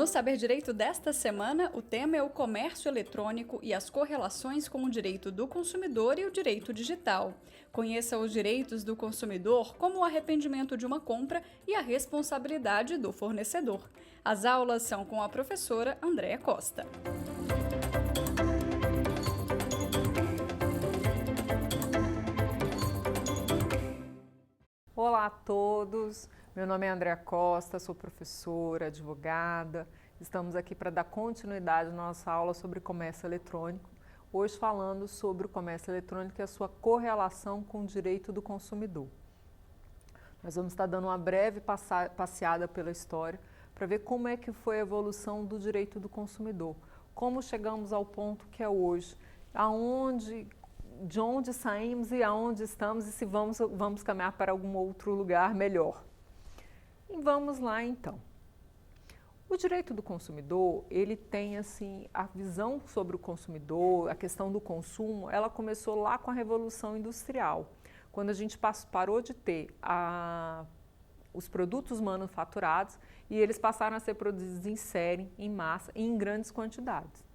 No Saber Direito desta semana, o tema é o comércio eletrônico e as correlações com o direito do consumidor e o direito digital. Conheça os direitos do consumidor, como o arrependimento de uma compra e a responsabilidade do fornecedor. As aulas são com a professora Andréa Costa. Olá a todos, meu nome é Andréa Costa, sou professora, advogada. Estamos aqui para dar continuidade à nossa aula sobre comércio eletrônico, hoje falando sobre o comércio eletrônico e a sua correlação com o direito do consumidor. Nós vamos estar dando uma breve passeada pela história para ver como é que foi a evolução do direito do consumidor, como chegamos ao ponto que é hoje, de onde saímos e aonde estamos e se vamos caminhar para algum outro lugar melhor. E vamos lá então. O direito do consumidor, ele tem assim, a visão sobre o consumidor, a questão do consumo, ela começou lá com a Revolução Industrial, quando a gente parou de ter os produtos manufaturados e eles passaram a ser produzidos em série, em massa e em grandes quantidades.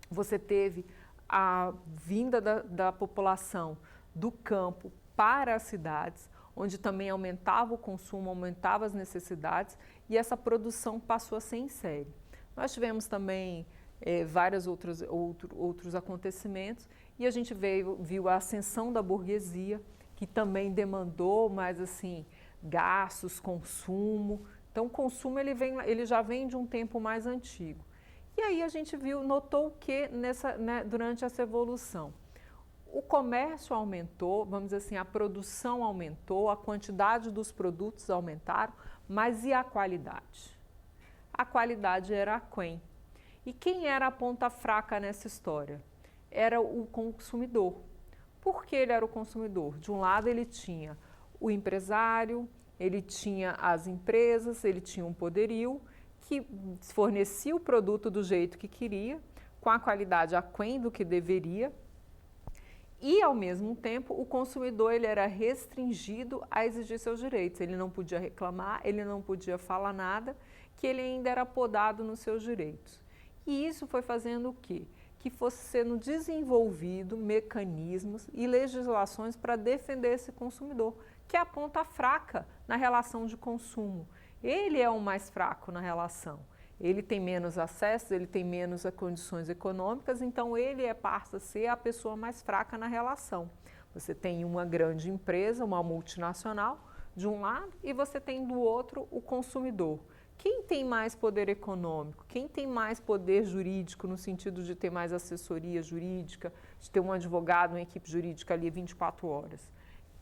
Você teve a vinda da população do campo para as cidades, onde também aumentava o consumo, aumentava as necessidades e essa produção passou a ser em série. Nós tivemos também vários outros acontecimentos e a gente viu a ascensão da burguesia, que também demandou mais assim, gastos, consumo. Então o consumo ele já vem de um tempo mais antigo. E aí a gente notou que durante essa evolução, o comércio aumentou, vamos dizer assim, a produção aumentou, a quantidade dos produtos aumentaram, mas e a qualidade? A qualidade era aquém. E quem era a ponta fraca nessa história? Era o consumidor. Por que ele era o consumidor? De um lado ele tinha o empresário, ele tinha as empresas, ele tinha um poderio, que fornecia o produto do jeito que queria, com a qualidade aquém do que deveria, e ao mesmo tempo o consumidor ele era restringido a exigir seus direitos, ele não podia reclamar, ele não podia falar nada, que ele ainda era podado nos seus direitos. E isso foi fazendo o quê? Que fosse sendo desenvolvido mecanismos e legislações para defender esse consumidor, que é a ponta fraca na relação de consumo. Ele é o mais fraco na relação, ele tem menos acesso, ele tem menos condições econômicas, então ele passa a ser a pessoa mais fraca na relação. Você tem uma grande empresa, uma multinacional, de um lado, e você tem do outro o consumidor. Quem tem mais poder econômico? Quem tem mais poder jurídico, no sentido de ter mais assessoria jurídica, de ter um advogado, uma equipe jurídica ali 24 horas?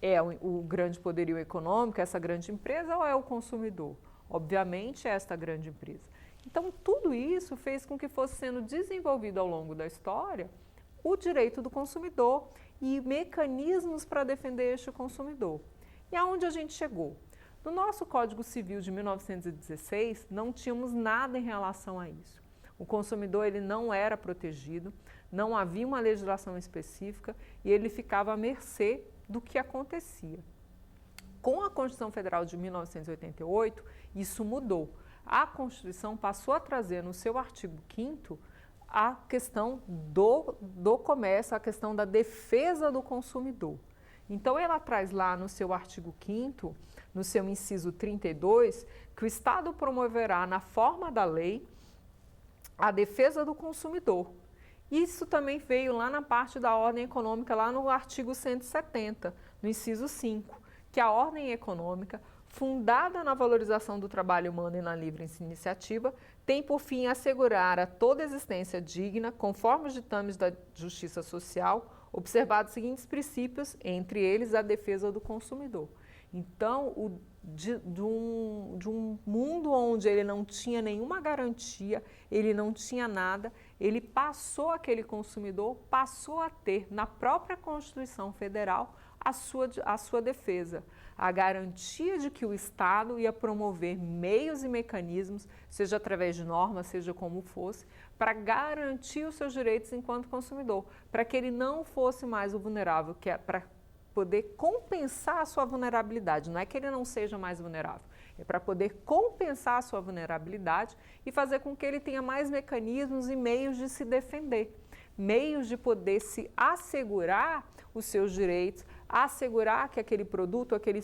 É o grande poderio econômico, essa grande empresa, ou é o consumidor? Obviamente, é esta grande empresa. Então, tudo isso fez com que fosse sendo desenvolvido ao longo da história o direito do consumidor e mecanismos para defender este consumidor. E aonde a gente chegou? No nosso Código Civil de 1916, não tínhamos nada em relação a isso. O consumidor ele não era protegido, não havia uma legislação específica e ele ficava à mercê do que acontecia. Com a Constituição Federal de 1988, isso mudou. A Constituição passou a trazer no seu artigo 5º a questão do comércio, a questão da defesa do consumidor. Então, ela traz lá no seu artigo 5º, no seu inciso 32, que o Estado promoverá, na forma da lei, a defesa do consumidor. Isso também veio lá na parte da ordem econômica, lá no artigo 170, no inciso 5, que a ordem econômica, fundada na valorização do trabalho humano e na livre iniciativa, tem por fim assegurar a toda existência digna, conforme os ditames da justiça social, observados os seguintes princípios, entre eles a defesa do consumidor. Então, de um mundo onde ele não tinha nenhuma garantia, ele não tinha nada, aquele consumidor passou a ter na própria Constituição Federal a sua defesa, a garantia de que o Estado ia promover meios e mecanismos, seja através de normas, seja como fosse, para garantir os seus direitos enquanto consumidor, para que ele não fosse mais o vulnerável, para poder compensar a sua vulnerabilidade. Não é que ele não seja mais vulnerável, É para poder compensar a sua vulnerabilidade e fazer com que ele tenha mais mecanismos e meios de se defender, meios de poder se assegurar os seus direitos, assegurar que aquele produto, aquele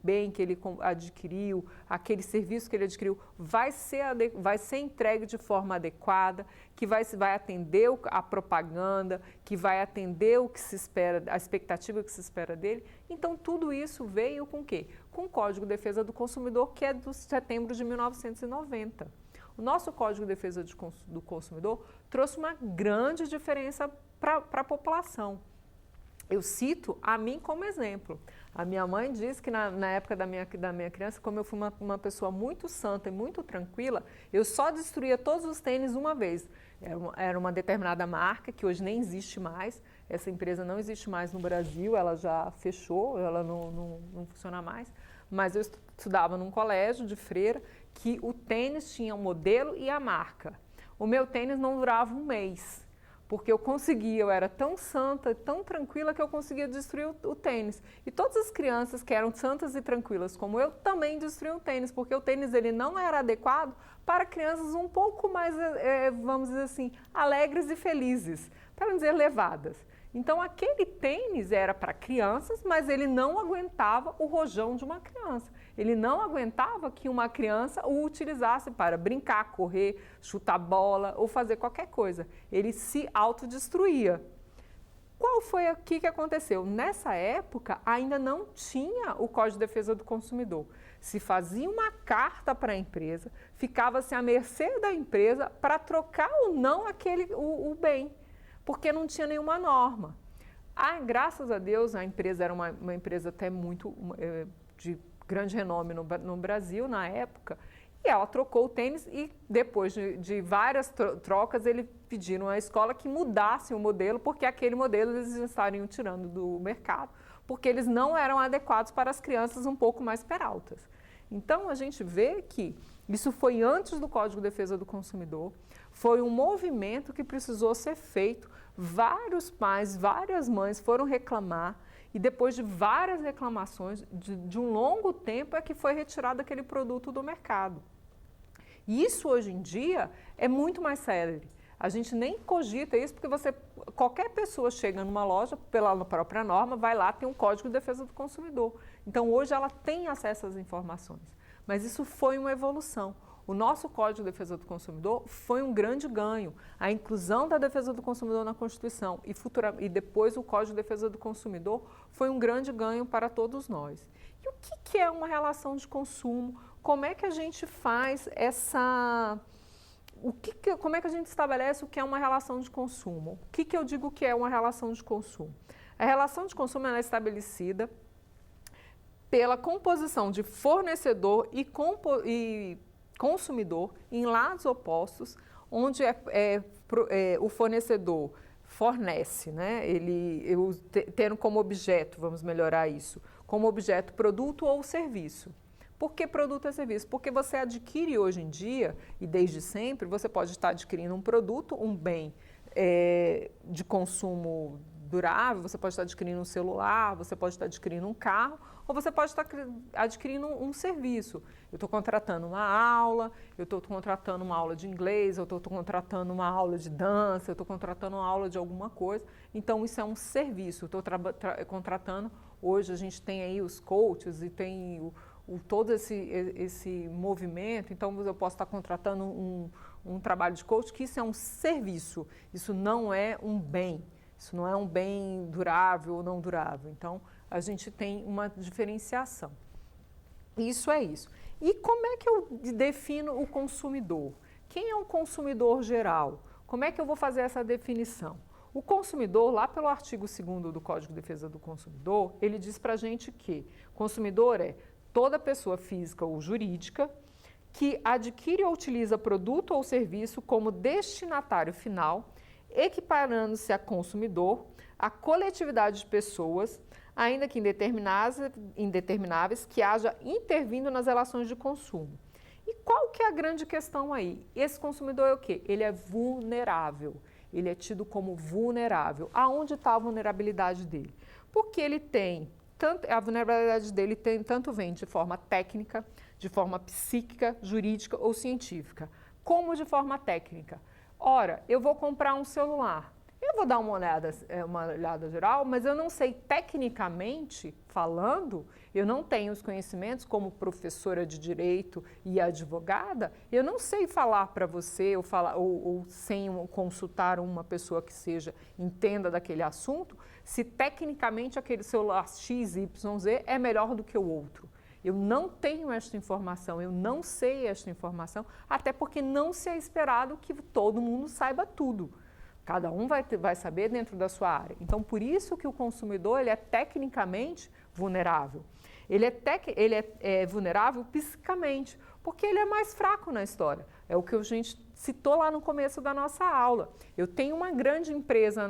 bem que ele adquiriu, aquele serviço que ele adquiriu vai ser entregue de forma adequada, que vai atender a propaganda, que vai atender o que se espera, a expectativa que se espera dele. Então, tudo isso veio com o quê? Com o Código de Defesa do Consumidor, que é de setembro de 1990. O nosso Código de Defesa do Consumidor trouxe uma grande diferença para a população. Eu cito a mim como exemplo. A minha mãe diz que na época da minha criança, como eu fui uma pessoa muito santa e muito tranquila, eu só destruía todos os tênis uma vez. Era uma determinada marca, que hoje nem existe mais. Essa empresa não existe mais no Brasil, ela já fechou, ela não funciona mais. Mas eu estudava num colégio de freira que o tênis tinha o modelo e a marca. O meu tênis não durava um mês. Porque eu era tão santa, tão tranquila que eu conseguia destruir o tênis. E todas as crianças que eram santas e tranquilas como eu também destruíam o tênis, porque o tênis ele não era adequado para crianças um pouco mais, vamos dizer assim, alegres e felizes, para não dizer levadas. Então aquele tênis era para crianças, mas ele não aguentava o rojão de uma criança. Ele não aguentava que uma criança o utilizasse para brincar, correr, chutar bola ou fazer qualquer coisa. Ele se autodestruía. O que aconteceu? Nessa época ainda não tinha o Código de Defesa do Consumidor. Se fazia uma carta para a empresa, ficava-se à mercê da empresa para trocar ou não o bem, porque não tinha nenhuma norma. Graças a Deus, a empresa era uma empresa até muito de grande renome no Brasil na época, e ela trocou o tênis e depois de várias trocas eles pediram à escola que mudasse o modelo, porque aquele modelo eles estariam tirando do mercado, porque eles não eram adequados para as crianças um pouco mais peraltas. Então a gente vê que isso foi antes do Código de Defesa do Consumidor, foi um movimento que precisou ser feito, vários pais, várias mães foram reclamar, e depois de várias reclamações, de um longo tempo, é que foi retirado aquele produto do mercado. E isso, hoje em dia, é muito mais sério. A gente nem cogita isso, porque qualquer pessoa chega numa loja, pela própria norma, vai lá, tem um Código de Defesa do Consumidor. Então, hoje, ela tem acesso às informações. Mas isso foi uma evolução. O nosso Código de Defesa do Consumidor foi um grande ganho. A inclusão da defesa do consumidor na Constituição e depois o Código de Defesa do Consumidor foi um grande ganho para todos nós. E o que é uma relação de consumo? Como é que a gente faz como é que a gente estabelece o que é uma relação de consumo? O que eu digo que é uma relação de consumo? A relação de consumo é estabelecida pela composição de fornecedor e consumidor em lados opostos, onde o fornecedor fornece, né? Tendo como objeto, vamos melhorar isso, como objeto produto ou serviço. Por que produto ou serviço? Porque você adquire hoje em dia, e desde sempre, você pode estar adquirindo um produto, um bem de consumo durável, você pode estar adquirindo um celular, você pode estar adquirindo um carro, ou você pode estar adquirindo um serviço. Eu estou contratando uma aula, eu estou contratando uma aula de inglês, eu estou contratando uma aula de dança, eu estou contratando uma aula de alguma coisa. Então, isso é um serviço. Eu estou contratando, hoje a gente tem aí os coaches e tem todo esse movimento, então eu posso estar contratando um trabalho de coach, que isso é um serviço, isso não é um bem. Isso não é um bem durável ou não durável. Então, a gente tem uma diferenciação. Isso é isso. E como é que eu defino o consumidor? Quem é um consumidor geral? Como é que eu vou fazer essa definição? O consumidor, lá pelo artigo 2º do Código de Defesa do Consumidor, ele diz para a gente que consumidor é toda pessoa física ou jurídica que adquire ou utiliza produto ou serviço como destinatário final, equiparando-se a consumidor, a coletividade de pessoas, ainda que indetermináveis, que haja intervindo nas relações de consumo. E qual que é a grande questão aí? Esse consumidor é o quê? Ele é vulnerável, ele é tido como vulnerável. Aonde está a vulnerabilidade dele? Porque ele tem a vulnerabilidade dele tanto vem de forma técnica, de forma psíquica, jurídica ou científica, como de forma técnica. Ora, eu vou comprar um celular. Eu vou dar uma olhada geral, mas eu não sei tecnicamente falando, eu não tenho os conhecimentos como professora de direito e advogada, eu não sei falar para você ou sem consultar uma pessoa que entenda daquele assunto, se tecnicamente aquele celular XYZ é melhor do que o outro. Eu não tenho esta informação, eu não sei esta informação, até porque não se é esperado que todo mundo saiba tudo. Cada um vai saber dentro da sua área. Então, por isso que o consumidor ele é tecnicamente vulnerável. Ele é vulnerável psicicamente, porque ele é mais fraco na história. É o que a gente citou lá no começo da nossa aula. Eu tenho uma grande empresa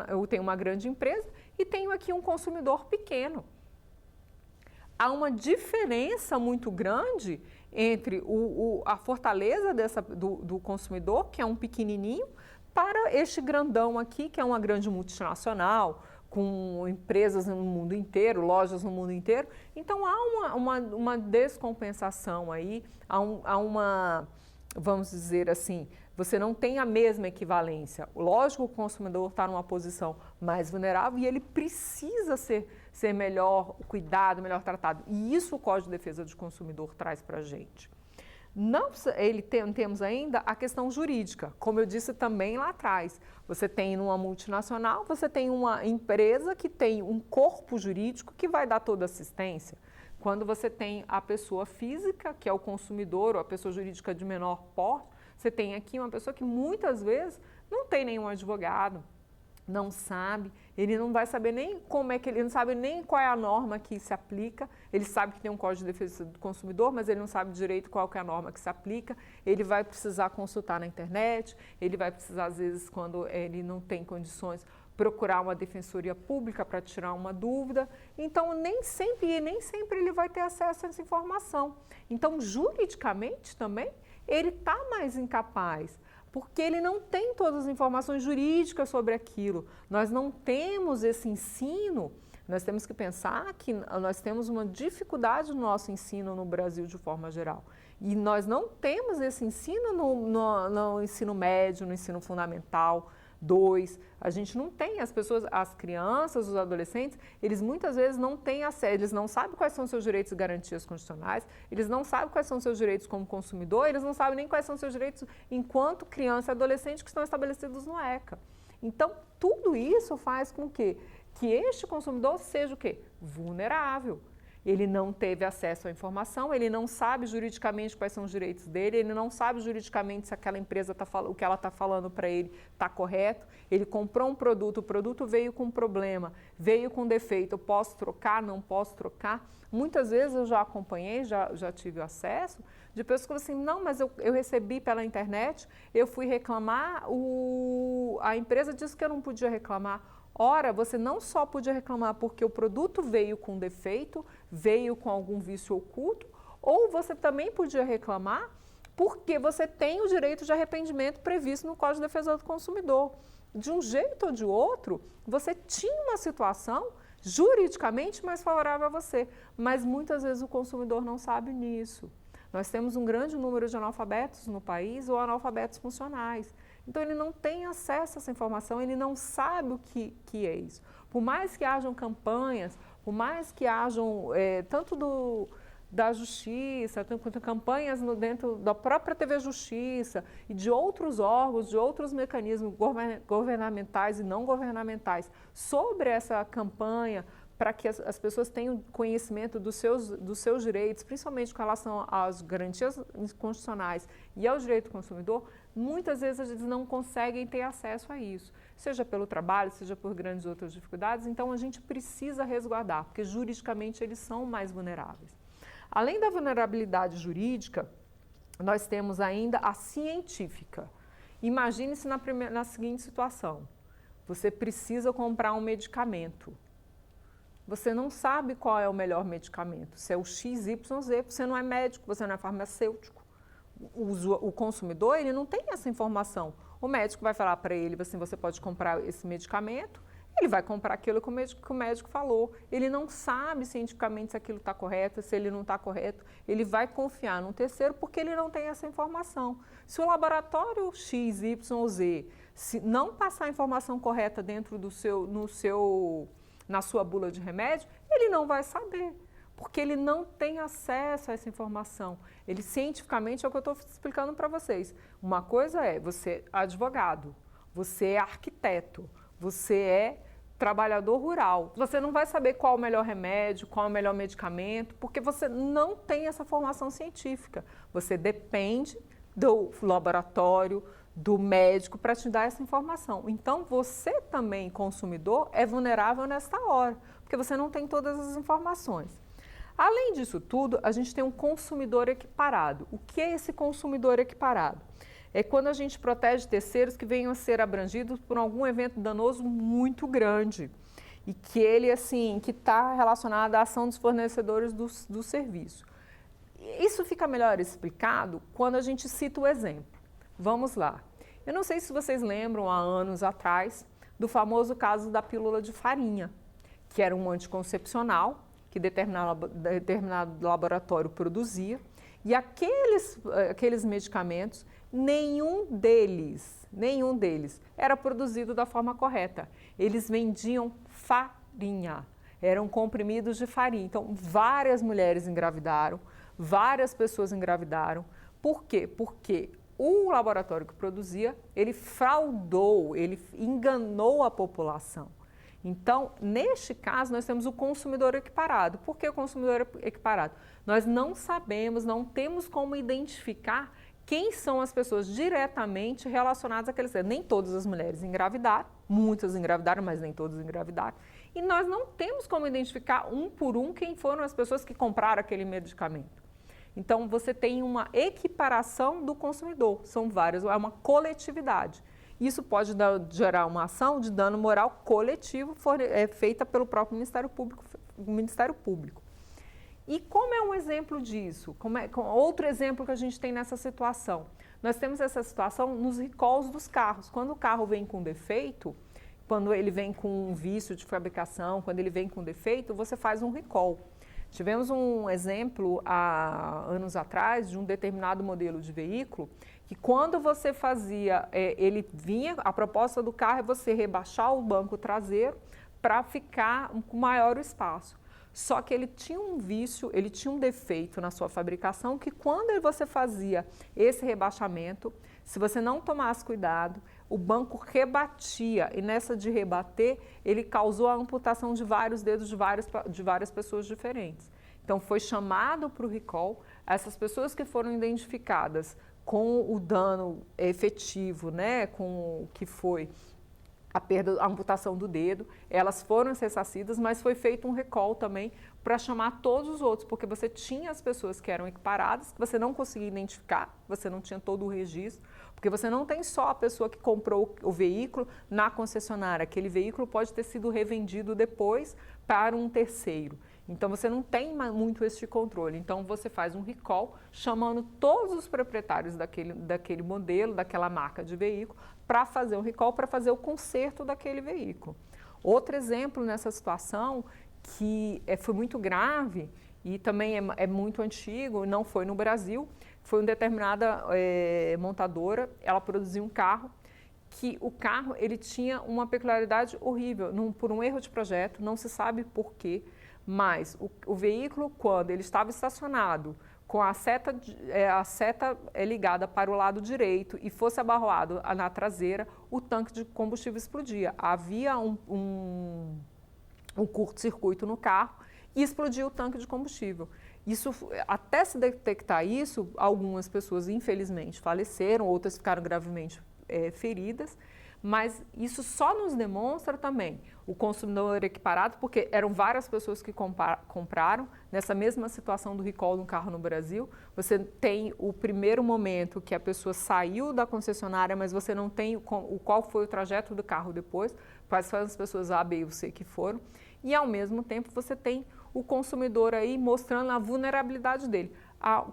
e tenho aqui um consumidor pequeno. Há uma diferença muito grande entre a fortaleza do consumidor, que é um pequenininho, para este grandão aqui, que é uma grande multinacional, com empresas no mundo inteiro, lojas no mundo inteiro. Então, há uma descompensação aí, há uma, vamos dizer assim, você não tem a mesma equivalência. Lógico que o consumidor está numa posição mais vulnerável e ele precisa ser melhor cuidado, melhor tratado. E isso o Código de Defesa do Consumidor traz para a gente. Temos ainda a questão jurídica, como eu disse também lá atrás. Você tem numa multinacional, você tem uma empresa que tem um corpo jurídico que vai dar toda assistência. Quando você tem a pessoa física, que é o consumidor, ou a pessoa jurídica de menor porte, você tem aqui uma pessoa que muitas vezes não tem nenhum advogado, não sabe, ele não vai saber nem ele não sabe nem qual é a norma que se aplica, ele sabe que tem um Código de Defesa do Consumidor, mas ele não sabe direito qual que é a norma que se aplica, ele vai precisar consultar na internet, ele vai precisar, às vezes, quando ele não tem condições, procurar uma defensoria pública para tirar uma dúvida. Então, nem sempre ele vai ter acesso a essa informação. Então, juridicamente também, ele está mais incapaz, porque ele não tem todas as informações jurídicas sobre aquilo. Nós não temos esse ensino, nós temos que pensar que nós temos uma dificuldade no nosso ensino no Brasil de forma geral. E nós não temos esse ensino no ensino médio, no ensino fundamental 2. A gente não tem, as crianças, os adolescentes, eles muitas vezes não têm acesso, eles não sabem quais são seus direitos e garantias constitucionais, eles não sabem quais são seus direitos como consumidor, eles não sabem nem quais são seus direitos enquanto criança e adolescente que estão estabelecidos no ECA. Então, tudo isso faz com que este consumidor seja o quê? Vulnerável. Ele não teve acesso à informação, ele não sabe juridicamente quais são os direitos dele, ele não sabe juridicamente se aquela empresa o que ela está falando para ele está correto. Ele comprou um produto, o produto veio com problema, veio com defeito, eu posso trocar, não posso trocar. Muitas vezes eu já acompanhei, já tive acesso de pessoas que falam assim, não, mas eu recebi pela internet, eu fui reclamar, a empresa disse que eu não podia reclamar. Ora, você não só podia reclamar porque o produto veio com defeito, veio com algum vício oculto, ou você também podia reclamar porque você tem o direito de arrependimento previsto no Código de Defesa do Consumidor. De um jeito ou de outro, você tinha uma situação juridicamente mais favorável a você, mas muitas vezes o consumidor não sabe nisso. Nós temos um grande número de analfabetos no país ou analfabetos funcionais. Então, ele não tem acesso a essa informação, ele não sabe o que é isso. Por mais que hajam campanhas, por mais que hajam, tanto da Justiça, quanto campanhas dentro da própria TV Justiça e de outros órgãos, de outros mecanismos governamentais e não governamentais sobre essa campanha, para que as pessoas tenham conhecimento dos seus direitos, principalmente com relação às garantias constitucionais e ao direito do consumidor, muitas vezes eles não conseguem ter acesso a isso, seja pelo trabalho, seja por grandes outras dificuldades. Então, a gente precisa resguardar, porque juridicamente eles são mais vulneráveis. Além da vulnerabilidade jurídica, nós temos ainda a científica. Imagine-se na seguinte situação, você precisa comprar um medicamento. Você não sabe qual é o melhor medicamento, se é o XYZ, você não é médico, você não é farmacêutico. O consumidor, ele não tem essa informação. O médico vai falar para ele assim, você pode comprar esse medicamento, ele vai comprar aquilo que o médico falou. Ele não sabe cientificamente se aquilo está correto, se ele não está correto. Ele vai confiar num terceiro porque ele não tem essa informação. Se o laboratório X, Y ou Z se não passar a informação correta dentro na sua bula de remédio, ele não vai saber, porque ele não tem acesso a essa informação. Ele cientificamente, é o que eu estou explicando para vocês. Uma coisa é você é advogado, você é arquiteto, você é trabalhador rural. Você não vai saber qual o melhor remédio, qual o melhor medicamento, porque você não tem essa formação científica. Você depende do laboratório, do médico para te dar essa informação. Então, você também, consumidor, é vulnerável nesta hora, porque você não tem todas as informações. Além disso tudo, a gente tem um consumidor equiparado. O que é esse consumidor equiparado? É quando a gente protege terceiros que venham a ser abrangidos por algum evento danoso muito grande e que ele, assim, que está relacionado à ação dos fornecedores do serviço. Isso fica melhor explicado quando a gente cita o exemplo. Vamos lá. Eu não sei se vocês lembram, há anos atrás, do famoso caso da pílula de farinha, que era um anticoncepcional que determinado laboratório produzia, e aqueles medicamentos, nenhum deles era produzido da forma correta. Eles vendiam farinha, eram comprimidos de farinha. Então, várias mulheres engravidaram, várias pessoas engravidaram. Por quê? Porque o laboratório que produzia, ele fraudou, ele enganou a população. Então, neste caso, nós temos o consumidor equiparado. Por que o consumidor equiparado? Nós não sabemos, não temos como identificar quem são as pessoas diretamente relacionadas àqueles. Nem todas as mulheres engravidaram, muitas engravidaram, mas nem todas engravidaram. E nós não temos como identificar um por um quem foram as pessoas que compraram aquele medicamento. Então, você tem uma equiparação do consumidor, são várias, é uma coletividade. Isso pode gerar uma ação de dano moral coletivo feita pelo próprio Ministério Público. E como é um exemplo disso? Outro exemplo que a gente tem nessa situação? Nós temos essa situação nos recalls dos carros. Quando o carro vem com defeito, quando ele vem com um vício de fabricação, quando ele vem com defeito, você faz um recall. Tivemos um exemplo há anos atrás de um determinado modelo de veículo que quando você fazia, ele vinha, a proposta do carro é você rebaixar o banco traseiro para ficar com maior espaço. Só que ele tinha um vício, ele tinha um defeito na sua fabricação que quando você fazia esse rebaixamento, se você não tomasse cuidado, o banco rebatia e nessa de rebater, ele causou a amputação de vários dedos de várias pessoas diferentes. Então foi chamado para o recall, essas pessoas que foram identificadas com o dano efetivo, né, com o que foi a amputação do dedo, elas foram ressarcidas, mas foi feito um recall também para chamar todos os outros, porque você tinha as pessoas que eram equiparadas, que você não conseguia identificar, você não tinha todo o registro, porque você não tem só a pessoa que comprou o veículo na concessionária, aquele veículo pode ter sido revendido depois para um terceiro. Então, você não tem muito esse controle. Então, você faz um recall chamando todos os proprietários daquele modelo, daquela marca de veículo, para fazer um recall, para fazer o conserto daquele veículo. Outro exemplo nessa situação, que foi muito grave e também é muito antigo, não foi no Brasil, foi uma determinada montadora, ela produziu um carro, que o carro ele tinha uma peculiaridade horrível, por um erro de projeto, não se sabe por quê, mas o veículo, quando ele estava estacionado com a seta ligada para o lado direito e fosse abarroado na traseira, o tanque de combustível explodia. Havia um curto-circuito no carro e explodiu o tanque de combustível. Até se detectar isso, algumas pessoas infelizmente faleceram, outras ficaram gravemente feridas, mas isso só nos demonstra também o consumidor equiparado, porque eram várias pessoas que compraram nessa mesma situação do recall de um carro no Brasil. Você tem o primeiro momento que a pessoa saiu da concessionária, mas você não tem qual foi o trajeto do carro depois, quais foram as pessoas A, B e C que foram, e ao mesmo tempo você tem o consumidor aí mostrando a vulnerabilidade dele.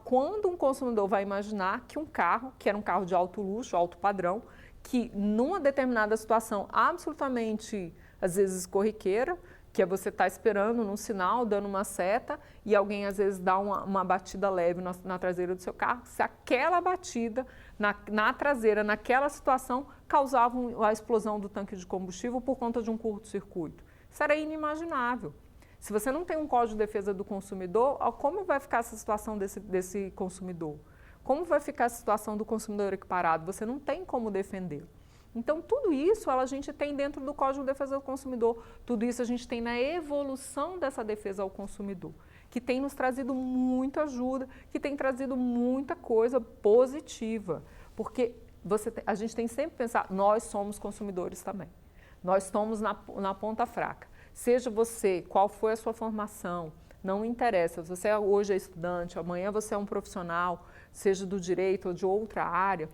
Quando um consumidor vai imaginar que um carro, que era um carro de alto luxo, alto padrão, que numa determinada situação absolutamente às vezes corriqueira, que é você estar esperando num sinal, dando uma seta, e alguém às vezes dá uma batida leve na traseira do seu carro. Se aquela batida na traseira, naquela situação, causava a explosão do tanque de combustível por conta de um curto-circuito. Isso era inimaginável. Se você não tem um Código de Defesa do Consumidor, como vai ficar essa situação desse consumidor? Como vai ficar a situação do consumidor equiparado? Você não tem como defender. Então, tudo isso a gente tem dentro do Código de Defesa do Consumidor, tudo isso a gente tem na evolução dessa defesa ao consumidor, que tem nos trazido muita ajuda, que tem trazido muita coisa positiva, porque a gente tem sempre que pensar, nós somos consumidores também, nós estamos na ponta fraca, seja você, qual foi a sua formação, não interessa, se você hoje é estudante, amanhã você é um profissional, seja do direito ou de outra área,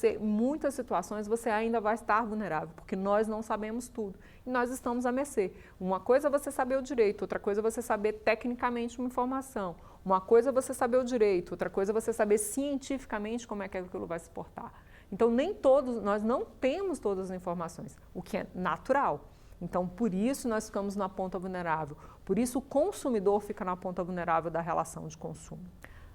em muitas situações você ainda vai estar vulnerável, porque nós não sabemos tudo e nós estamos à mercê. Uma coisa é você saber o direito, outra coisa é você saber tecnicamente uma informação, uma coisa é você saber o direito, outra coisa é você saber cientificamente como é que aquilo vai se portar. Então, nós não temos todas as informações, o que é natural. Então, por isso nós ficamos na ponta vulnerável, por isso o consumidor fica na ponta vulnerável da relação de consumo.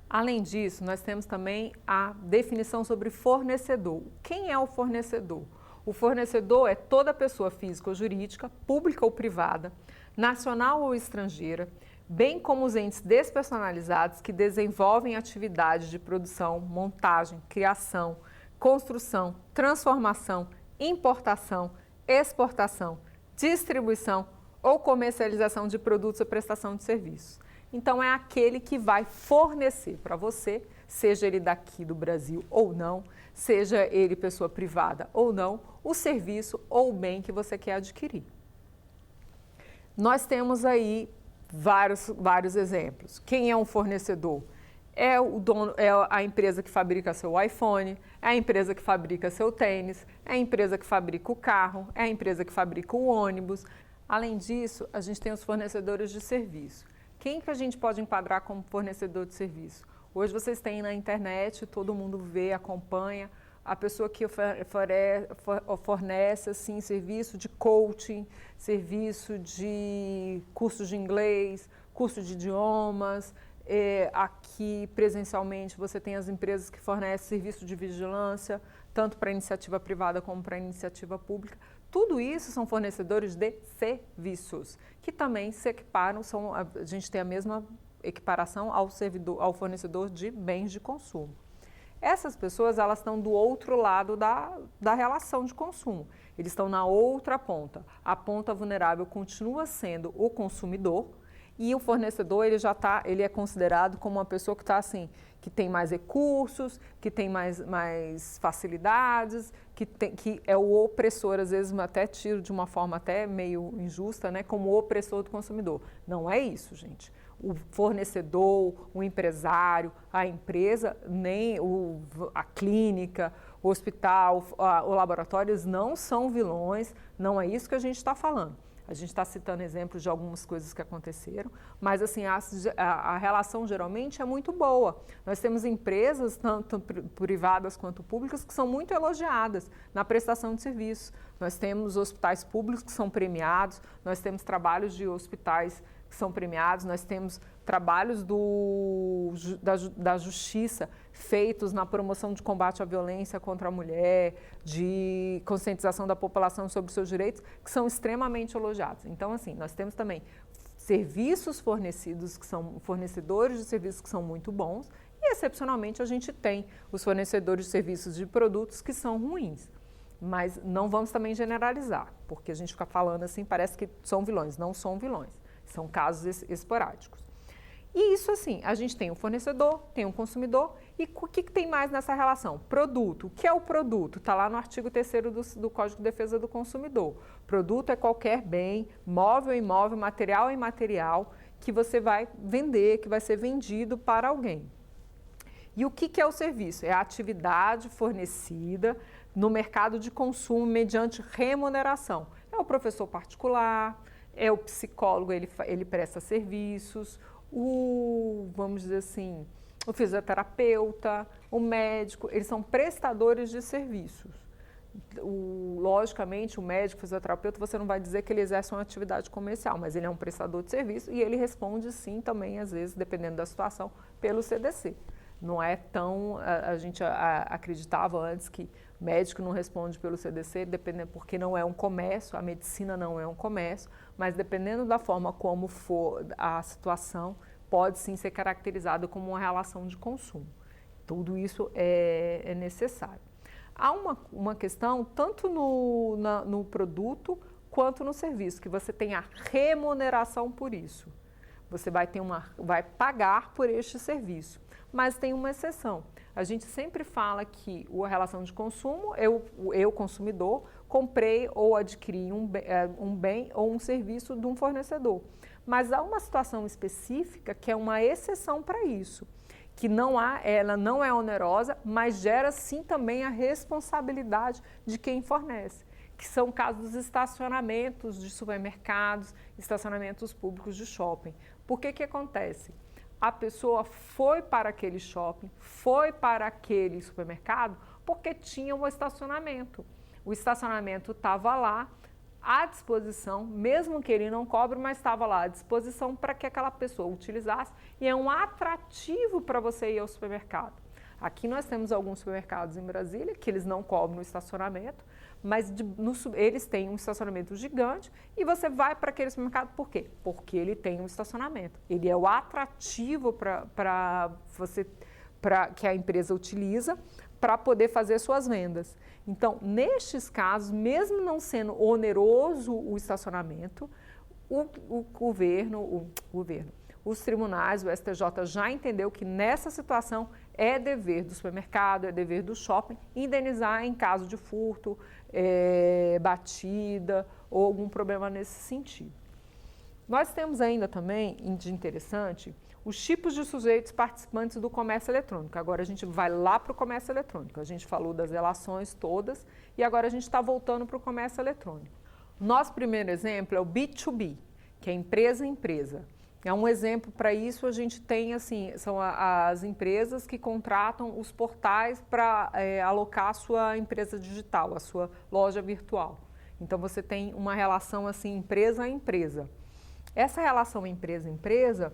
Além disso, nós temos também a definição sobre fornecedor. Quem é o fornecedor? O fornecedor é toda pessoa física ou jurídica, pública ou privada, nacional ou estrangeira, bem como os entes despersonalizados que desenvolvem atividades de produção, montagem, criação, construção, transformação, importação, exportação, distribuição ou comercialização de produtos ou prestação de serviços. Então, é aquele que vai fornecer para você, seja ele daqui do Brasil ou não, seja ele pessoa privada ou não, o serviço ou o bem que você quer adquirir. Nós temos aí vários exemplos. Quem é um fornecedor? É o dono, é a empresa que fabrica seu iPhone, é a empresa que fabrica seu tênis, é a empresa que fabrica o carro, é a empresa que fabrica o ônibus. Além disso, a gente tem os fornecedores de serviço. Quem que a gente pode enquadrar como fornecedor de serviço? Hoje vocês têm na internet, todo mundo vê, acompanha, a pessoa que fornece assim, serviço de coaching, serviço de cursos de inglês, curso de idiomas. Aqui presencialmente você tem as empresas que fornecem serviço de vigilância, tanto para iniciativa privada como para iniciativa pública. Tudo isso são fornecedores de serviços, que também se equiparam, a gente tem a mesma equiparação ao fornecedor de bens de consumo. Essas pessoas, elas estão do outro lado da relação de consumo, eles estão na outra ponta. A ponta vulnerável continua sendo o consumidor e o fornecedor, ele é considerado como uma pessoa que está assim, que tem mais recursos, que tem mais facilidades, que é o opressor, às vezes até tiro de uma forma até meio injusta, né, como o opressor do consumidor. Não é isso, gente. O fornecedor, o empresário, a empresa, nem a clínica, o hospital, o laboratório, eles não são vilões, não é isso que a gente está falando. A gente está citando exemplos de algumas coisas que aconteceram, mas assim, a relação geralmente é muito boa. Nós temos empresas, tanto privadas quanto públicas, que são muito elogiadas na prestação de serviços. Nós temos hospitais públicos que são premiados, nós temos trabalhos de hospitais que são premiados, nós temos trabalhos da justiça feitos na promoção de combate à violência contra a mulher, de conscientização da população sobre os seus direitos, que são extremamente elogiados. Então, assim, nós temos também serviços fornecidos, que são fornecedores de serviços que são muito bons, e excepcionalmente a gente tem os fornecedores de serviços de produtos que são ruins. Mas não vamos também generalizar, porque a gente fica falando assim, parece que são vilões, não são vilões. São casos esporádicos. E isso assim, a gente tem um fornecedor, tem um consumidor, e o que tem mais nessa relação? Produto. O que é o produto? Está lá no artigo 3º do Código de Defesa do Consumidor. Produto é qualquer bem, móvel, imóvel, material e imaterial, que você vai vender, que vai ser vendido para alguém. E o que é o serviço? É a atividade fornecida no mercado de consumo mediante remuneração. É o professor particular, é o psicólogo, ele presta serviços, vamos dizer assim, o fisioterapeuta, o médico, eles são prestadores de serviços. Logicamente, o médico fisioterapeuta, você não vai dizer que ele exerce uma atividade comercial, mas ele é um prestador de serviço e ele responde sim também, às vezes, dependendo da situação, pelo CDC. Não é tão... A gente acreditava antes que médico não responde pelo CDC, dependendo, porque não é um comércio, a medicina não é um comércio, mas dependendo da forma como for a situação, pode sim ser caracterizado como uma relação de consumo. Tudo isso é necessário. Há uma questão tanto no produto quanto no serviço, que você tem a remuneração por isso. Você vai pagar por este serviço, mas tem uma exceção. A gente sempre fala que a relação de consumo, eu consumidor, comprei ou adquiri um bem ou um serviço de um fornecedor. Mas há uma situação específica que é uma exceção para isso, que ela não é onerosa, mas gera sim também a responsabilidade de quem fornece, que são casos dos estacionamentos de supermercados, estacionamentos públicos de shopping. Por que acontece? A pessoa foi para aquele shopping, foi para aquele supermercado, porque tinha um estacionamento. O estacionamento estava lá, à disposição, mesmo que ele não cobre, mas estava lá à disposição para que aquela pessoa utilizasse e é um atrativo para você ir ao supermercado. Aqui nós temos alguns supermercados em Brasília que eles não cobram o estacionamento, mas eles têm um estacionamento gigante e você vai para aquele supermercado por quê? Porque ele tem um estacionamento. Ele é o atrativo que a empresa utiliza para poder fazer suas vendas. Então, nestes casos, mesmo não sendo oneroso o estacionamento, os tribunais, o STJ já entendeu que nessa situação é dever do supermercado, é dever do shopping indenizar em caso de furto, batida ou algum problema nesse sentido. Nós temos ainda também, de interessante, os tipos de sujeitos participantes do comércio eletrônico. Agora a gente vai lá para o comércio eletrônico. A gente falou das relações todas e agora a gente está voltando para o comércio eletrônico. Nosso primeiro exemplo é o B2B, que é empresa a empresa. É um exemplo para isso, a gente tem assim, são as empresas que contratam os portais para alocar a sua empresa digital, a sua loja virtual. Então você tem uma relação assim, empresa a empresa. Essa relação empresa a empresa,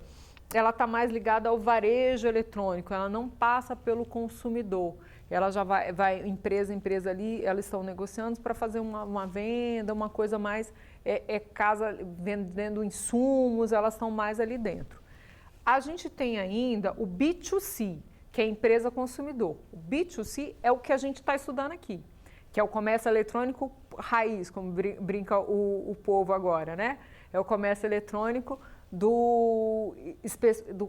ela está mais ligada ao varejo eletrônico, ela não passa pelo consumidor. Ela já vai empresa a empresa ali, elas estão negociando para fazer uma venda, uma coisa mais, casa vendendo insumos, elas estão mais ali dentro. A gente tem ainda o B2C, que é empresa consumidor. O B2C é o que a gente está estudando aqui, que é o comércio eletrônico raiz, como brinca o povo agora, né? É o comércio eletrônico do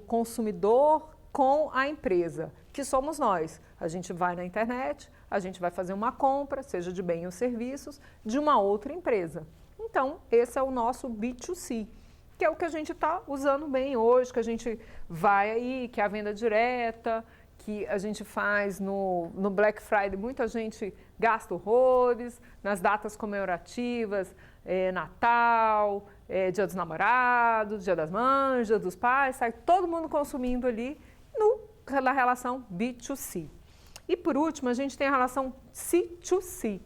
consumidor com a empresa, que somos nós. A gente vai na internet, a gente vai fazer uma compra, seja de bens ou serviços, de uma outra empresa. Então, esse é o nosso B2C, que é o que a gente está usando bem hoje, que a gente vai aí, que é a venda direta, que a gente faz no Black Friday, muita gente gasta horrores, nas datas comemorativas, Natal, Dia dos Namorados, Dia das Mães, Dia dos Pais, sai todo mundo consumindo ali na relação B2C. E por último, a gente tem a relação C2C.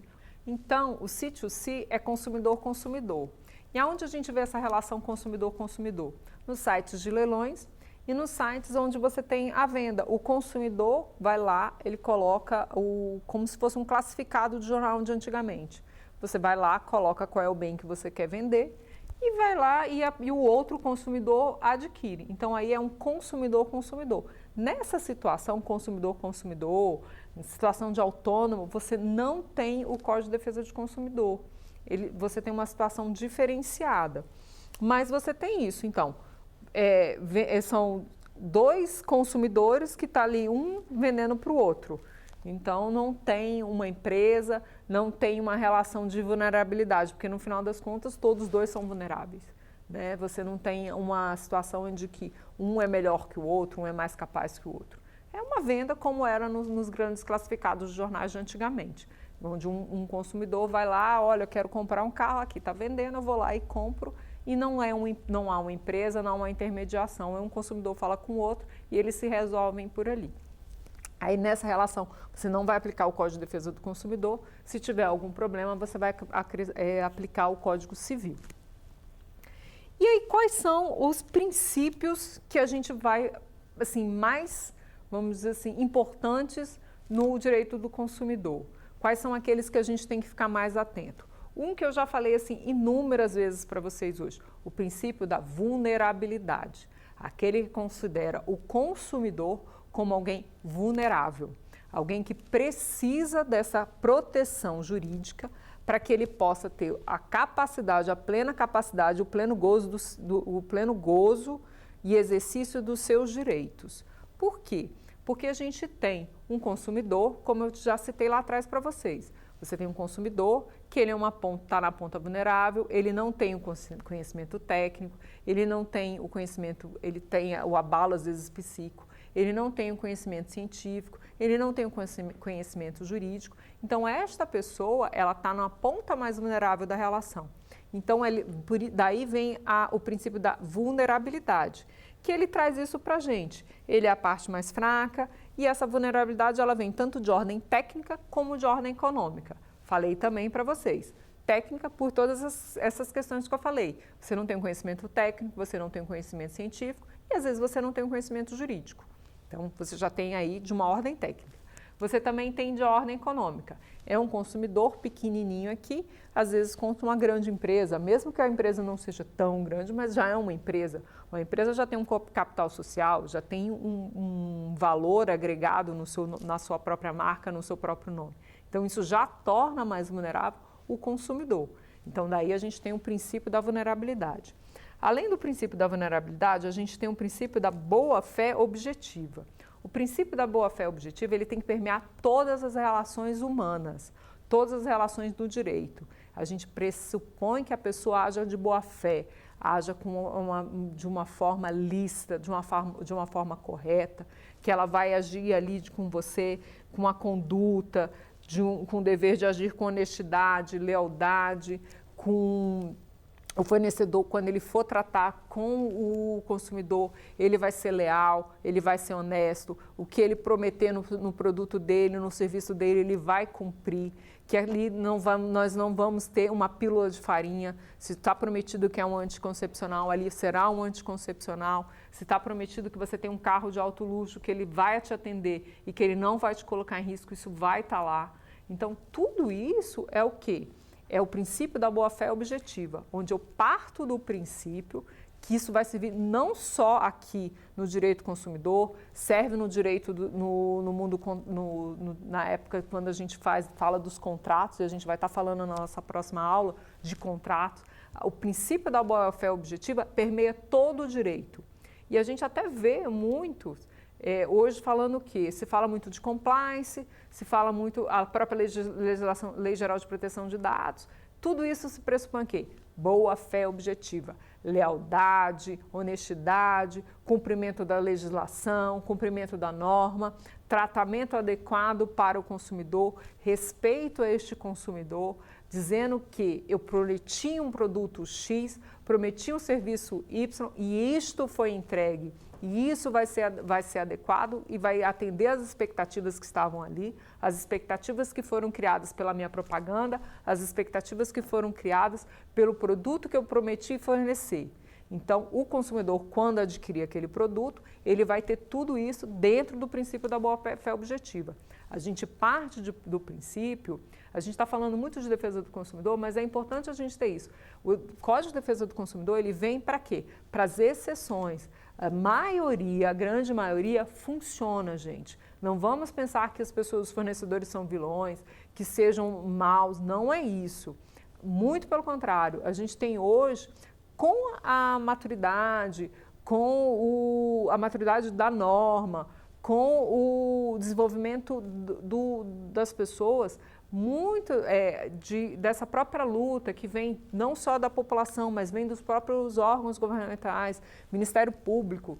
Então, o C2C é consumidor-consumidor. E aonde a gente vê essa relação consumidor-consumidor? Nos sites de leilões e nos sites onde você tem a venda. O consumidor vai lá, ele coloca como se fosse um classificado de jornal de antigamente. Você vai lá, coloca qual é o bem que você quer vender e vai lá e o outro consumidor adquire. Então, aí é um consumidor-consumidor. Nessa situação, consumidor-consumidor, situação de autônomo, você não tem o Código de Defesa do Consumidor. Você tem uma situação diferenciada. Mas você tem isso, então. São dois consumidores que estão ali, um vendendo para o outro. Então, não tem uma empresa, não tem uma relação de vulnerabilidade, porque no final das contas, todos dois são vulneráveis. Né? Você não tem uma situação de que um é melhor que o outro, um é mais capaz que o outro. É uma venda como era nos grandes classificados de jornais de antigamente, onde um consumidor vai lá, olha, eu quero comprar um carro aqui, está vendendo, eu vou lá e compro. E não há uma empresa, não há uma intermediação, um consumidor fala com o outro e eles se resolvem por ali. Aí nessa relação você não vai aplicar o Código de Defesa do Consumidor, se tiver algum problema você vai aplicar o Código Civil. E aí quais são os princípios que a gente vai, assim, mais, vamos dizer assim, importantes no direito do consumidor? Quais são aqueles que a gente tem que ficar mais atento? Um que eu já falei assim inúmeras vezes para vocês hoje, o princípio da vulnerabilidade. Aquele que considera o consumidor como alguém vulnerável, alguém que precisa dessa proteção jurídica para que ele possa ter a capacidade, a plena capacidade, o pleno gozo e exercício dos seus direitos. Por quê? Porque a gente tem um consumidor, como eu já citei lá atrás para vocês. Você tem um consumidor que ele está na ponta vulnerável, ele não tem o conhecimento técnico, ele não tem o conhecimento, ele tem o abalo às vezes psíquico, ele não tem o conhecimento científico, ele não tem o conhecimento jurídico. Então esta pessoa, ela está na ponta mais vulnerável da relação. Então daí vem o princípio da vulnerabilidade, que ele traz isso para a gente. Ele é a parte mais fraca e essa vulnerabilidade ela vem tanto de ordem técnica como de ordem econômica. Falei também para vocês. Técnica por todas essas questões que eu falei. Você não tem um conhecimento técnico, você não tem um conhecimento científico e às vezes você não tem um conhecimento jurídico. Então você já tem aí de uma ordem técnica. Você também tem de ordem econômica. É um consumidor pequenininho aqui, às vezes contra uma grande empresa, mesmo que a empresa não seja tão grande, mas já é uma empresa. Uma empresa já tem um capital social, já tem um valor agregado na sua própria marca, no seu próprio nome. Então isso já torna mais vulnerável o consumidor. Então daí a gente tem o princípio da vulnerabilidade. Além do princípio da vulnerabilidade, a gente tem o princípio da boa-fé objetiva. O princípio da boa-fé objetiva, ele tem que permear todas as relações humanas, todas as relações do direito. A gente pressupõe que a pessoa haja de boa-fé, haja de uma forma lícita, de uma forma correta, que ela vai agir ali com você com a conduta, com o dever de agir com honestidade, lealdade, com o fornecedor, quando ele for tratar com o consumidor, ele vai ser leal, ele vai ser honesto, o que ele prometer no produto dele, no serviço dele, ele vai cumprir, que ali nós não vamos ter uma pílula de farinha, se está prometido que é um anticoncepcional, ali será um anticoncepcional, se está prometido que você tem um carro de alto luxo, que ele vai te atender e que ele não vai te colocar em risco, isso vai estar lá. Então, tudo isso é o quê? É o princípio da boa-fé objetiva, onde eu parto do princípio que isso vai servir não só aqui no direito consumidor, serve no direito no mundo, na época quando a gente fala dos contratos, e a gente vai estar falando na nossa próxima aula de contratos. O princípio da boa-fé objetiva permeia todo o direito. E a gente até vê muitos hoje falando o quê? Se fala muito de compliance, se fala muito a própria legislação, Lei Geral de Proteção de Dados, tudo isso se pressupõe quê? Boa-fé objetiva, lealdade, honestidade, cumprimento da legislação, cumprimento da norma, tratamento adequado para o consumidor, respeito a este consumidor, dizendo que eu prometi um produto X, prometi um serviço Y e isto foi entregue. E isso vai ser adequado e vai atender às expectativas que estavam ali, as expectativas que foram criadas pela minha propaganda, as expectativas que foram criadas pelo produto que eu prometi fornecer. Então, o consumidor, quando adquirir aquele produto, ele vai ter tudo isso dentro do princípio da boa-fé objetiva. A gente parte do princípio, a gente está falando muito de defesa do consumidor, mas é importante a gente ter isso. O Código de Defesa do Consumidor, ele vem para quê? Para as exceções. A maioria, a grande maioria, funciona, gente. Não vamos pensar que as pessoas, os fornecedores são vilões, que sejam maus, não é isso. Muito pelo contrário, a gente tem hoje, com a maturidade, a maturidade da norma, com o desenvolvimento das pessoas, muito dessa própria luta que vem não só da população, mas vem dos próprios órgãos governamentais, Ministério Público,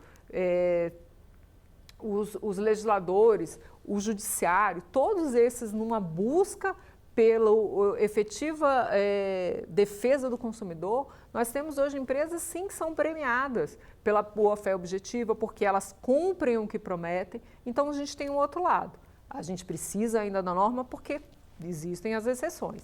os legisladores, o judiciário, todos esses numa busca pela efetiva defesa do consumidor, nós temos hoje empresas sim que são premiadas pela boa-fé objetiva, porque elas cumprem o que prometem. Então a gente tem um outro lado. A gente precisa ainda da norma porque existem as exceções.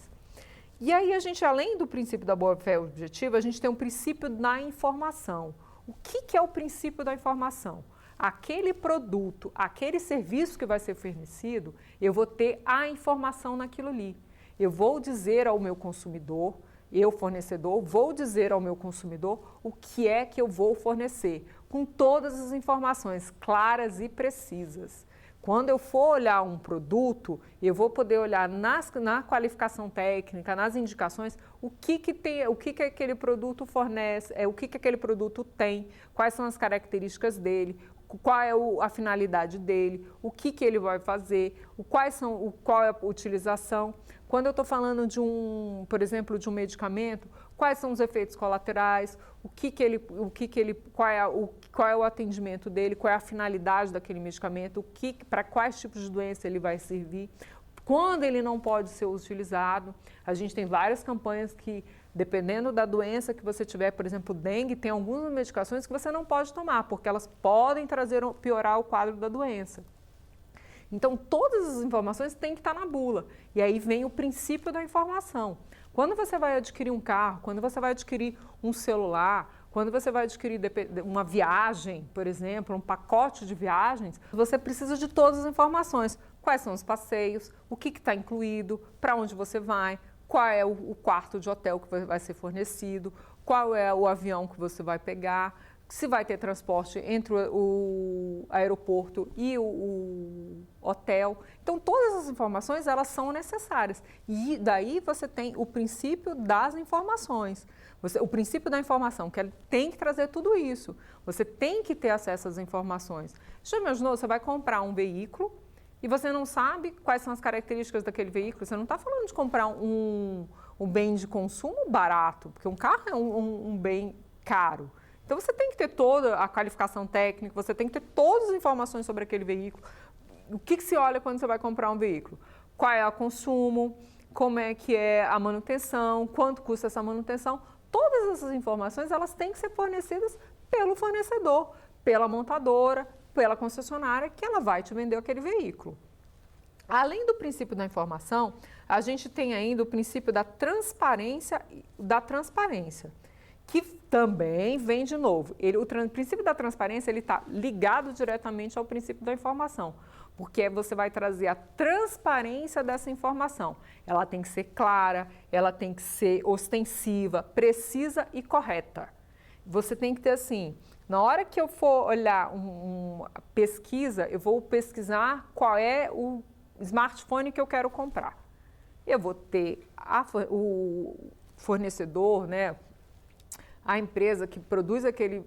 E aí a gente, além do princípio da boa-fé objetiva, a gente tem um princípio da informação. O que é o princípio da informação? Aquele produto, aquele serviço que vai ser fornecido, eu vou ter a informação naquilo ali. Eu vou dizer ao meu consumidor, eu fornecedor, vou dizer ao meu consumidor o que é que eu vou fornecer, com todas as informações claras e precisas. Quando eu for olhar um produto, eu vou poder olhar na qualificação técnica, nas indicações, o que aquele produto fornece, o que aquele produto tem, quais são as características dele, qual é a finalidade dele, o que ele vai fazer, qual é a utilização. Quando eu estou falando de por exemplo, de um medicamento, quais são os efeitos colaterais, qual é o atendimento dele, qual é a finalidade daquele medicamento, para quais tipos de doença ele vai servir, quando ele não pode ser utilizado. A gente tem várias campanhas que, dependendo da doença que você tiver, por exemplo, dengue, tem algumas medicações que você não pode tomar, porque elas podem piorar o quadro da doença. Então, todas as informações têm que estar na bula. E aí vem o princípio da informação. Quando você vai adquirir um carro, quando você vai adquirir um celular, quando você vai adquirir uma viagem, por exemplo, um pacote de viagens, você precisa de todas as informações. Quais são os passeios, o que está incluído, para onde você vai, qual é o quarto de hotel que vai ser fornecido, qual é o avião que você vai pegar, se vai ter transporte entre o aeroporto e o hotel. Então, todas as informações, elas são necessárias. E daí você tem o princípio das informações. O princípio da informação, que ela tem que trazer tudo isso. Você tem que ter acesso às informações. Já imaginou, você vai comprar um veículo e você não sabe quais são as características daquele veículo? Você não está falando de comprar um bem de consumo barato, porque um carro é um bem caro. Então, você tem que ter toda a qualificação técnica, você tem que ter todas as informações sobre aquele veículo. O que se olha quando você vai comprar um veículo? Qual é o consumo, como é que é a manutenção, quanto custa essa manutenção. Todas essas informações, elas têm que ser fornecidas pelo fornecedor, pela montadora, pela concessionária, que ela vai te vender aquele veículo. Além do princípio da informação, a gente tem ainda o princípio da transparência, que também vem de novo. O princípio da transparência está ligado diretamente ao princípio da informação, porque você vai trazer a transparência dessa informação. Ela tem que ser clara, ela tem que ser ostensiva, precisa e correta. Você tem que ter assim, na hora que eu for olhar uma pesquisa, eu vou pesquisar qual é o smartphone que eu quero comprar. Eu vou ter o fornecedor, né? A empresa que produz aquele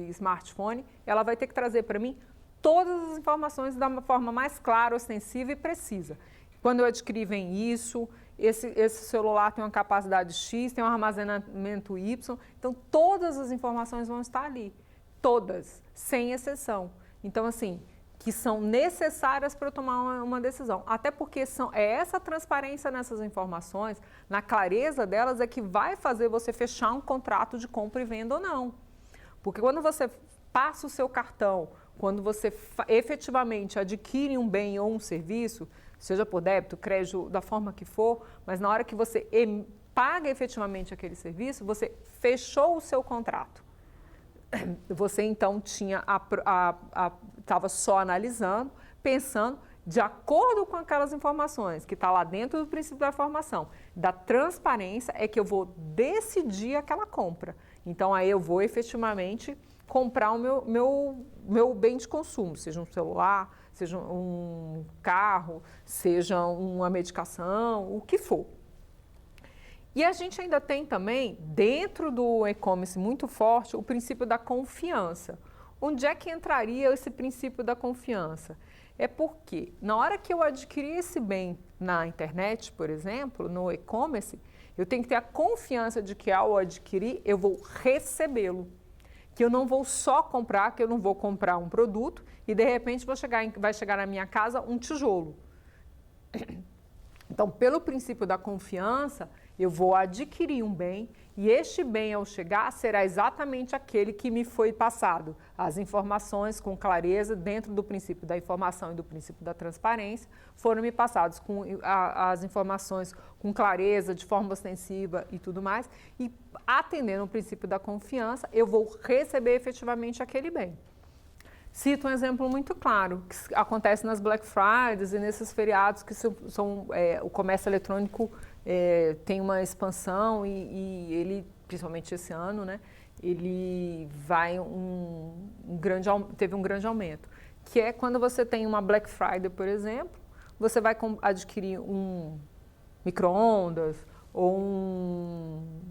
smartphone, ela vai ter que trazer para mim todas as informações da forma mais clara, ostensiva e precisa. Quando eu adquiri, vem isso, esse celular tem uma capacidade X, tem um armazenamento Y, então todas as informações vão estar ali, todas, sem exceção. Então, assim, que são necessárias para eu tomar uma decisão. Até porque é essa transparência nessas informações, na clareza delas, é que vai fazer você fechar um contrato de compra e venda ou não. Porque quando você passa o seu cartão, quando você efetivamente adquire um bem ou um serviço, seja por débito, crédito, da forma que for, mas na hora que você paga efetivamente aquele serviço, você fechou o seu contrato. Você então estava só analisando, pensando de acordo com aquelas informações que está lá dentro do princípio da informação, da transparência, é que eu vou decidir aquela compra. Então aí eu vou efetivamente comprar o meu bem de consumo, seja um celular, seja um carro, seja uma medicação, o que for. E a gente ainda tem também, dentro do e-commerce muito forte, o princípio da confiança. Onde é que entraria esse princípio da confiança? É porque, na hora que eu adquirir esse bem na internet, por exemplo, no e-commerce, eu tenho que ter a confiança de que ao adquirir, eu vou recebê-lo. Que eu não vou só comprar, que eu não vou comprar um produto e, de repente, vai chegar na minha casa um tijolo. Então, pelo princípio da confiança, eu vou adquirir um bem e este bem, ao chegar, será exatamente aquele que me foi passado. As informações com clareza, dentro do princípio da informação e do princípio da transparência, foram me passadas com as informações com clareza, de forma ostensiva e tudo mais. E, atendendo ao princípio da confiança, eu vou receber efetivamente aquele bem. Cito um exemplo muito claro, que acontece nas Black Fridays e nesses feriados que o comércio eletrônico tem uma expansão e ele, principalmente esse ano, né, ele teve um grande aumento, que é quando você tem uma Black Friday, por exemplo, você vai adquirir um micro-ondas ou um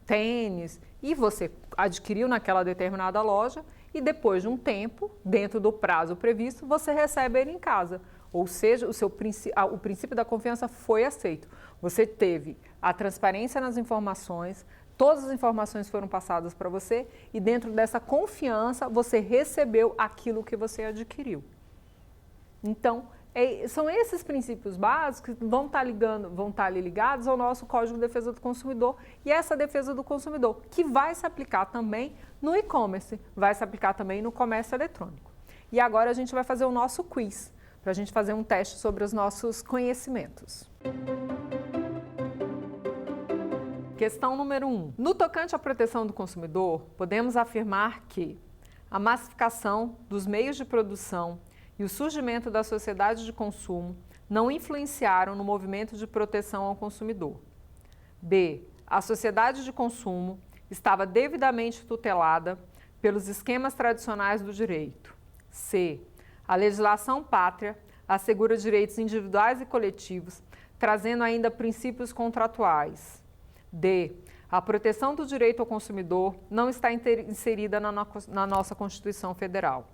tênis e você adquiriu naquela determinada loja e depois de um tempo, dentro do prazo previsto, você recebe ele em casa. Ou seja, o princípio da confiança foi aceito. Você teve a transparência nas informações, todas as informações foram passadas para você e dentro dessa confiança você recebeu aquilo que você adquiriu. Então, são esses princípios básicos que vão estar ali ligados ao nosso Código de Defesa do Consumidor e essa defesa do consumidor, que vai se aplicar também no e-commerce, vai se aplicar também no comércio eletrônico. E agora a gente vai fazer o nosso quiz, para a gente fazer um teste sobre os nossos conhecimentos. Questão número 1. No tocante à proteção do consumidor, podemos afirmar que a massificação dos meios de produção e o surgimento da sociedade de consumo não influenciaram no movimento de proteção ao consumidor. B. A sociedade de consumo estava devidamente tutelada pelos esquemas tradicionais do direito. C. A legislação pátria assegura direitos individuais e coletivos, trazendo ainda princípios contratuais. D. A proteção do direito ao consumidor não está inserida na nossa Constituição Federal.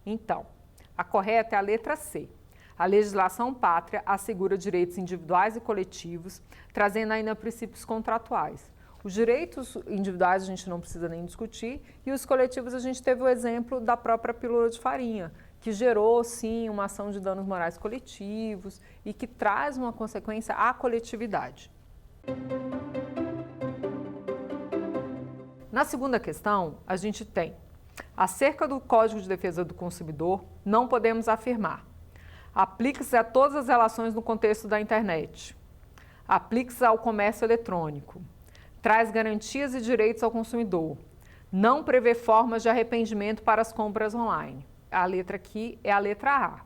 Então, a correta é a letra C. A legislação pátria assegura direitos individuais e coletivos, trazendo ainda princípios contratuais. Os direitos individuais a gente não precisa nem discutir e os coletivos a gente teve o exemplo da própria pílula de farinha, que gerou, sim, uma ação de danos morais coletivos e que traz uma consequência à coletividade. Na segunda questão, a gente tem: acerca do Código de Defesa do Consumidor, não podemos afirmar. Aplica-se a todas as relações no contexto da internet. Aplica-se ao comércio eletrônico. Traz garantias e direitos ao consumidor. Não prevê formas de arrependimento para as compras online. A letra aqui é a letra A.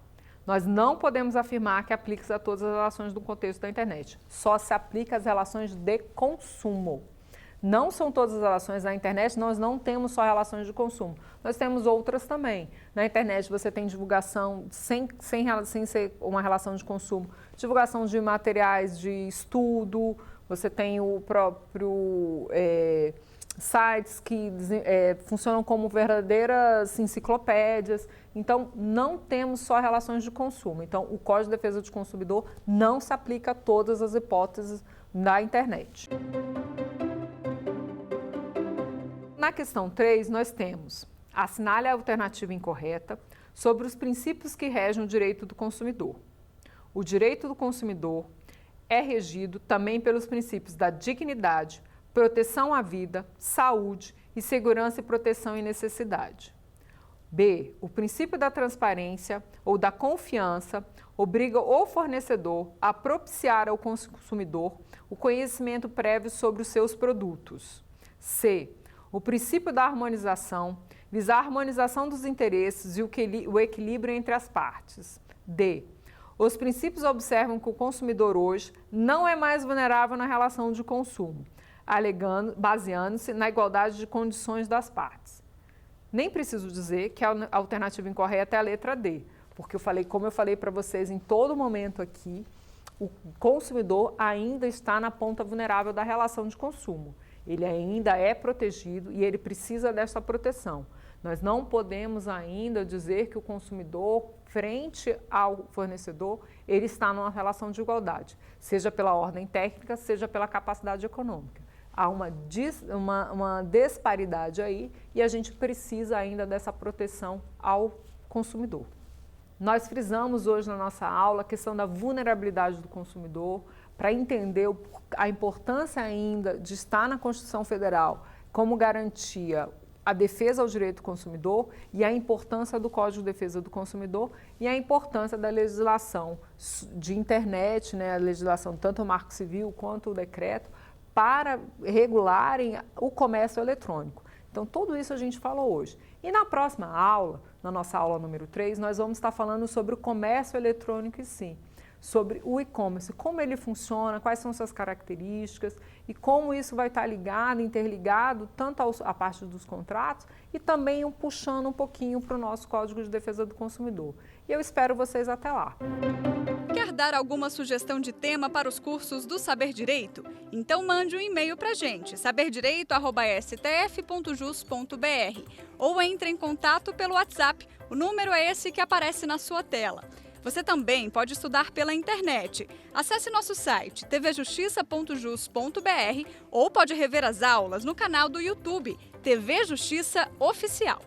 Nós não podemos afirmar que aplica-se a todas as relações no contexto da internet. Só se aplica às relações de consumo. Não são todas as relações na internet, nós não temos só relações de consumo. Nós temos outras também. Na internet você tem divulgação sem ser uma relação de consumo, divulgação de materiais de estudo, você tem o próprio sites que funcionam como verdadeiras enciclopédias. Então, não temos só relações de consumo. Então, o Código de Defesa do Consumidor não se aplica a todas as hipóteses na internet. Na questão 3, nós temos: assinale a alternativa incorreta sobre os princípios que regem o direito do consumidor. O direito do consumidor é regido também pelos princípios da dignidade, proteção à vida, saúde e segurança e proteção em necessidade. B. O princípio da transparência ou da confiança obriga o fornecedor a propiciar ao consumidor o conhecimento prévio sobre os seus produtos. C. O princípio da harmonização visa a harmonização dos interesses e o equilíbrio entre as partes. D. Os princípios observam que o consumidor hoje não é mais vulnerável na relação de consumo, baseando-se na igualdade de condições das partes. Nem preciso dizer que a alternativa incorreta é a letra D, porque como eu falei para vocês em todo momento aqui, o consumidor ainda está na ponta vulnerável da relação de consumo. Ele ainda é protegido e ele precisa dessa proteção. Nós não podemos ainda dizer que o consumidor, frente ao fornecedor, ele está numa relação de igualdade, seja pela ordem técnica, seja pela capacidade econômica. Há uma disparidade aí e a gente precisa ainda dessa proteção ao consumidor. Nós frisamos hoje na nossa aula a questão da vulnerabilidade do consumidor, para entender a importância ainda de estar na Constituição Federal como garantia a defesa ao direito do consumidor e a importância do Código de Defesa do Consumidor e a importância da legislação de internet, né, a legislação tanto o Marco Civil quanto o decreto, para regularem o comércio eletrônico. Então, tudo isso a gente falou hoje. E na próxima aula, na nossa aula número 3, nós vamos estar falando sobre o comércio eletrônico em si, sobre o e-commerce, como ele funciona, quais são suas características e como isso vai estar ligado, interligado, tanto à parte dos contratos e também puxando um pouquinho para o nosso Código de Defesa do Consumidor. E eu espero vocês até lá. Quer dar alguma sugestão de tema para os cursos do Saber Direito? Então mande um e-mail para a gente, saberdireito@stf.jus.br, ou entre em contato pelo WhatsApp, o número é esse que aparece na sua tela. Você também pode estudar pela internet. Acesse nosso site tvjustiça.jus.br ou pode rever as aulas no canal do YouTube TV Justiça Oficial.